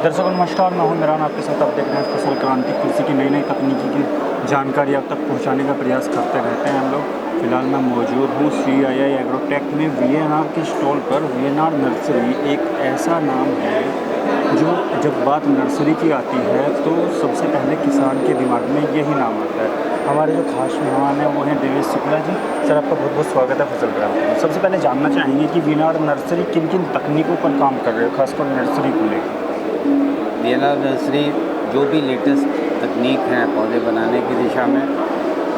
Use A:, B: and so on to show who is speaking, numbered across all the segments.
A: दर्शकों नमस्कार, मैं हूं इमरान। आपके साथ आप देख रहे हैं फसल क्रांति। कृषि की नई तकनीकी की जानकारी आप तक पहुंचाने का प्रयास करते रहते हैं हम लोग। फिलहाल मैं मौजूद हूं CII एग्रोटेक में VNR के स्टॉल पर। VNR नर्सरी एक ऐसा नाम है जो जब बात नर्सरी की आती है तो सबसे पहले किसान के दिमाग में यही नाम आता है। हमारे जो खास मेहमान हैं वो हैं देवेश शुक्ला जी। सर, आपका बहुत बहुत स्वागत है फसल क्रांति में। सबसे पहले जानना चाहेंगे कि VNR नर्सरी किन किन तकनीकों पर काम कर रहे हो, खासकर नर्सरी को लेकर।
B: VNR नर्सरी जो भी लेटेस्ट तकनीक है पौधे बनाने की दिशा में,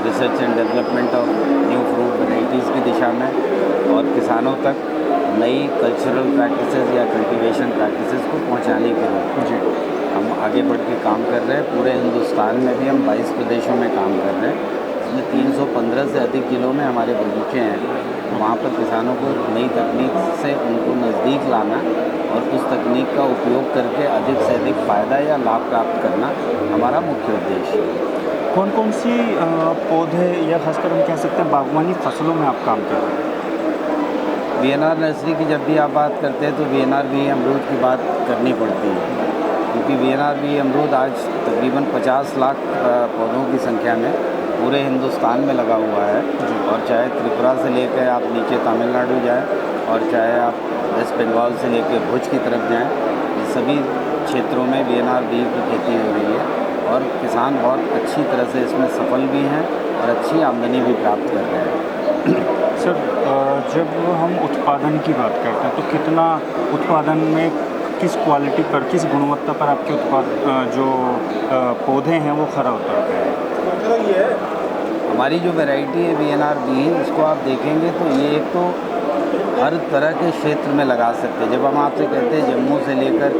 B: research and development of new fruit varieties की दिशा में और किसानों तक नई कल्चरल प्रैक्टिसेस या कल्टीवेशन प्रैक्टिसेस को पहुंचाने के लिए हम आगे बढ़ के काम कर रहे हैं। पूरे हिंदुस्तान में भी हम 22 प्रदेशों में काम कर रहे हैं, इसमें 315 से अधिक जिलों में हमारे बगीचे हैं। वहाँ पर किसानों को नई तकनीक से उनको नज़दीक लाना और उस तकनीक का उपयोग करके अधिक से अधिक फ़ायदा या लाभ प्राप्त करना हमारा मुख्य उद्देश्य है।
A: कौन कौन सी पौधे या खासकर हम कह सकते हैं बागवानी फसलों में आप काम कर रहे हैं?
B: VNR नर्सरी की जब भी आप बात करते हैं तो VNR भी अमरूद की बात करनी पड़ती है, क्योंकि VNR भी अमरूद आज तकरीबन 50 लाख पौधों की संख्या में पूरे हिंदुस्तान में लगा हुआ है। और चाहे त्रिपुरा से लेकर आप नीचे तमिलनाडु जाएं और चाहे आप वेस्ट बंगाल से लेकर भुज की तरफ जाएं, सभी क्षेत्रों में VNR की खेती हो रही है और किसान बहुत अच्छी तरह से इसमें सफल भी हैं और अच्छी आमदनी भी प्राप्त कर रहे हैं।
A: सर, जब हम उत्पादन की बात करते हैं तो कितना उत्पादन में किस क्वालिटी पर, किस गुणवत्ता पर आपके पौधे हैं वो खरा उतरते हैं?
B: हमारी जो वैरायटी है VNR भी, इसको आप देखेंगे तो ये एक तो हर तरह के क्षेत्र में लगा सकते हैं। जब हम आपसे कहते हैं जम्मू से लेकर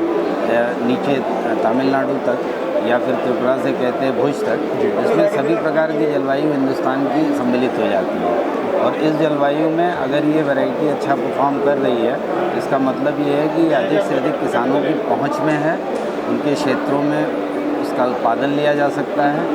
B: नीचे तमिलनाडु तक या फिर त्रिपुरा से कहते हैं भुज तक, इसमें सभी प्रकार की जलवायु हिंदुस्तान की सम्मिलित हो जाती है। और इस जलवायु में अगर ये वैरायटी अच्छा परफॉर्म कर रही है, इसका मतलब ये है कि अधिक से अधिक किसानों की पहुंच में है, उनके क्षेत्रों में इसका उत्पादन लिया जा सकता है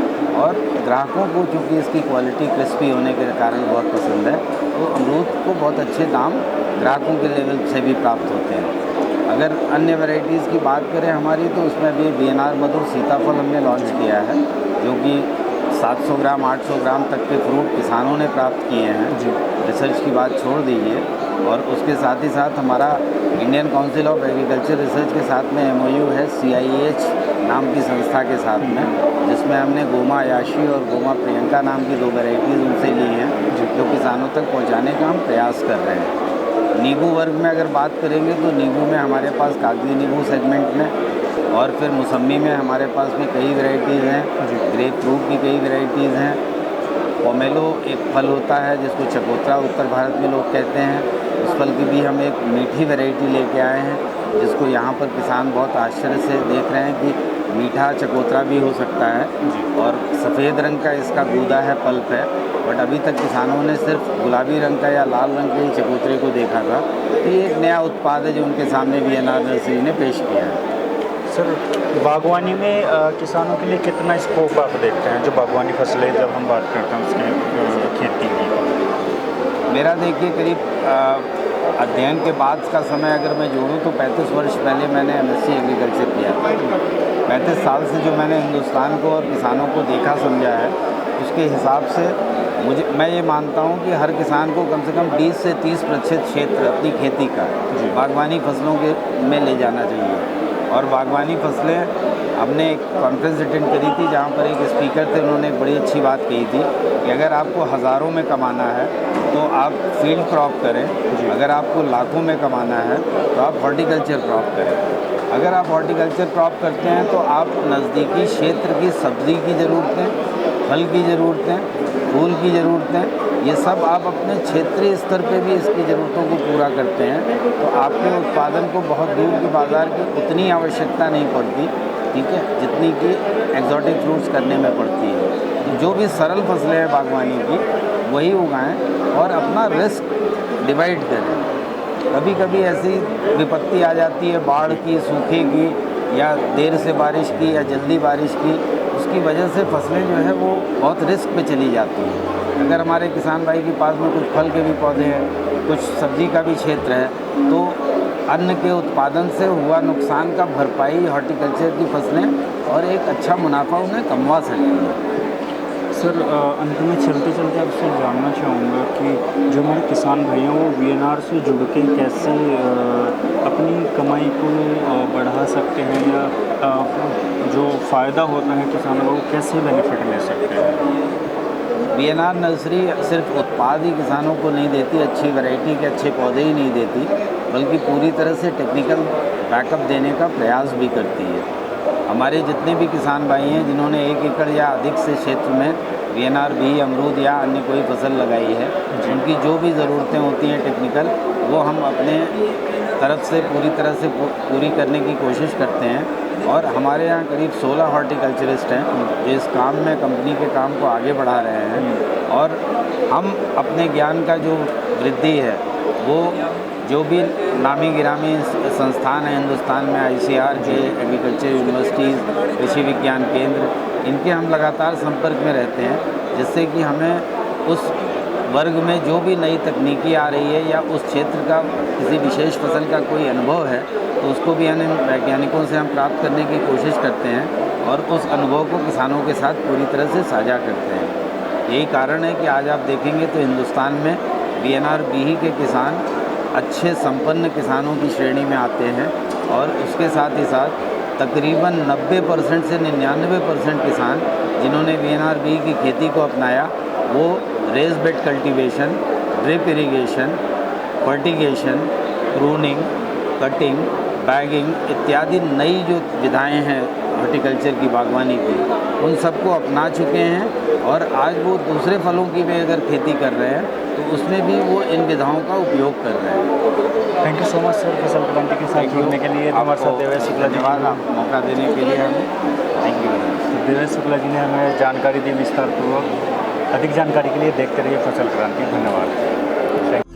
B: और ग्राहकों को चूँकि इसकी क्वालिटी क्रिस्पी होने के कारण बहुत पसंद है, तो अमरूद को बहुत अच्छे दाम ग्राहकों के लेवल से भी प्राप्त होते हैं। अगर अन्य वैरायटीज़ की बात करें हमारी, तो उसमें भी VNR मधुर सीताफल हमने लॉन्च किया है, जो कि 700 ग्राम 800 ग्राम तक के फ्रूट किसानों ने प्राप्त किए हैं। रिसर्च की बात छोड़ दीजिए। और उसके साथ ही साथ हमारा Indian council of agriculture research के साथ में MOU है CIH नाम की संस्था के साथ में, जिसमें हमने गोमा याशी और गोमा प्रियंका नाम की 2 वैराइटीज़ उनसे ली हैं, जो किसानों तक पहुँचाने का हम प्रयास कर रहे हैं। नींबू वर्ग में अगर बात करेंगे तो नींबू में हमारे पास कागजी नींबू सेगमेंट में और फिर मौसम्मी में हमारे पास भी कई वैरायटीज़ हैं। ग्रेप फ्रूट की कई वैरायटीज़ हैं। पोमेलो एक फल होता है जिसको चकोतरा उत्तर भारत में लोग कहते हैं, उस फल की भी हम एक मीठी वैरायटी लेके आए हैं, जिसको यहाँ पर किसान बहुत आश्चर्य से देख रहे हैं कि मीठा चकोतरा भी हो सकता है। और सफ़ेद रंग का इसका गूदा है, पल्प है, बट अभी तक किसानों ने सिर्फ गुलाबी रंग का या लाल रंग के ही चकोतरे को देखा था। तो ये एक नया उत्पाद है जो उनके सामने VNR नर्सरी ने पेश किया है।
A: सर, बागवानी में किसानों के लिए कितना स्कोप आप देखते हैं, जो बागवानी फसलें जब हम बात करते हैं उसके खेती की?
B: मेरा देखिए करीब अध्ययन के बाद का समय अगर मैं जोड़ूं तो 35 वर्ष पहले मैंने MSc एग्रीकल्चर किया था। 35 साल से जो मैंने हिंदुस्तान को और किसानों को देखा समझा है, उसके हिसाब से मैं ये मानता हूँ कि हर किसान को कम से कम 20 से 30% क्षेत्र अपनी खेती का बागवानी फसलों के में ले जाना चाहिए। और बागवानी फसलें, हमने एक कॉन्फ्रेंस अटेंड करी थी जहाँ पर एक स्पीकर थे, उन्होंने एक बड़ी अच्छी बात कही थी कि अगर आपको हज़ारों में कमाना है तो आप फील्ड क्रॉप करें, अगर आपको लाखों में कमाना है तो आप हॉर्टिकल्चर क्रॉप करें। अगर आप हॉर्टिकल्चर क्रॉप करते हैं तो आप नज़दीकी क्षेत्र की सब्ज़ी की ज़रूरतें, फल की ज़रूरतें, फूल की ज़रूरतें, ये सब आप अपने क्षेत्रीय स्तर पे भी इसकी ज़रूरतों को पूरा करते हैं, तो आपके उत्पादन को बहुत दूर के बाज़ार की उतनी आवश्यकता नहीं पड़ती, ठीक है, जितनी कि एक्जॉटिक फ्रूट्स करने में पड़ती है। तो जो भी सरल फसलें हैं बागवानी की, वही उगाएं और अपना रिस्क डिवाइड करें। कभी कभी ऐसी विपत्ति आ जाती है बाढ़ की, सूखे की, या देर से बारिश की या जल्दी बारिश की, उसकी वजह से फसलें जो है वो बहुत रिस्क पे चली जाती हैं। अगर हमारे किसान भाई के पास में कुछ फल के भी पौधे हैं, कुछ सब्जी का भी क्षेत्र है, तो अन्न के उत्पादन से हुआ नुकसान का भरपाई हॉर्टिकल्चर की फसलें और एक अच्छा मुनाफा उन्हें कमवा सकती है।
A: सर अंत में चलते चलते आपसे जानना चाहूँगा कि जो हमारे किसान भाई हैं वो वीएनआर से जुड़ के कैसे अपनी कमाई को बढ़ा सकते हैं या जो फ़ायदा होता है किसानों को वो कैसे बेनिफिट ले सकते हैं।
B: वीएनआर नर्सरी सिर्फ उत्पाद ही किसानों को नहीं देती, अच्छी वैरायटी के अच्छे पौधे ही नहीं देती, बल्कि पूरी तरह से टेक्निकल बैकअप देने का प्रयास भी करती है। हमारे जितने भी किसान भाई हैं जिन्होंने 1 एकड़ या अधिक से क्षेत्र में वीएनआर भी अमरूद या अन्य कोई फसल लगाई है, उनकी जो भी ज़रूरतें होती हैं टेक्निकल, वो हम अपने तरफ से पूरी तरह से पूरी करने की कोशिश करते हैं। और हमारे यहाँ करीब 16 हॉर्टिकल्चरिस्ट हैं जो इस काम में कंपनी के काम को आगे बढ़ा रहे हैं। और हम अपने ज्ञान का जो वृद्धि है वो जो भी नामी गिरामी संस्थान हैं हिंदुस्तान में, ICAR के, एग्रीकल्चर यूनिवर्सिटीज़, कृषि विज्ञान केंद्र, इनके हम लगातार संपर्क में रहते हैं, जिससे कि हमें उस वर्ग में जो भी नई तकनीकी आ रही है या उस क्षेत्र का किसी विशेष फसल का कोई अनुभव है तो उसको भी हम वैज्ञानिकों से हम प्राप्त करने की कोशिश करते हैं और उस अनुभव को किसानों के साथ पूरी तरह से साझा करते हैं। यही कारण है कि आज आप देखेंगे तो हिंदुस्तान में वीएनआर बीही के किसान अच्छे संपन्न किसानों की श्रेणी में आते हैं और उसके साथ ही साथ तकरीबन 90% से 99% किसान जिन्होंने वीएनआर बीही की खेती को अपनाया वो raised bed cultivation, drip irrigation, fertigation, pruning, cutting, bagging इत्यादि नई जो विधाएं हैं हॉर्टिकल्चर की, बागवानी की, उन सबको अपना चुके हैं और आज वो दूसरे फलों की भी अगर खेती कर रहे हैं तो उसमें भी वो इन विधाओं का उपयोग कर रहे हैं।
A: Thank you so much sir फसल क्रांति के साथ जुड़ने के लिए। हमारे साथ देवेश शुक्ला जी,
B: धन्यवाद मौका देने के लिए हमें। Thank you.
A: देवेश शुक्ला जी ने हमें जानकारी दी विस्तारपूर्वक। अधिक जानकारी के लिए देखते रहिए फसल क्रांति। धन्यवाद।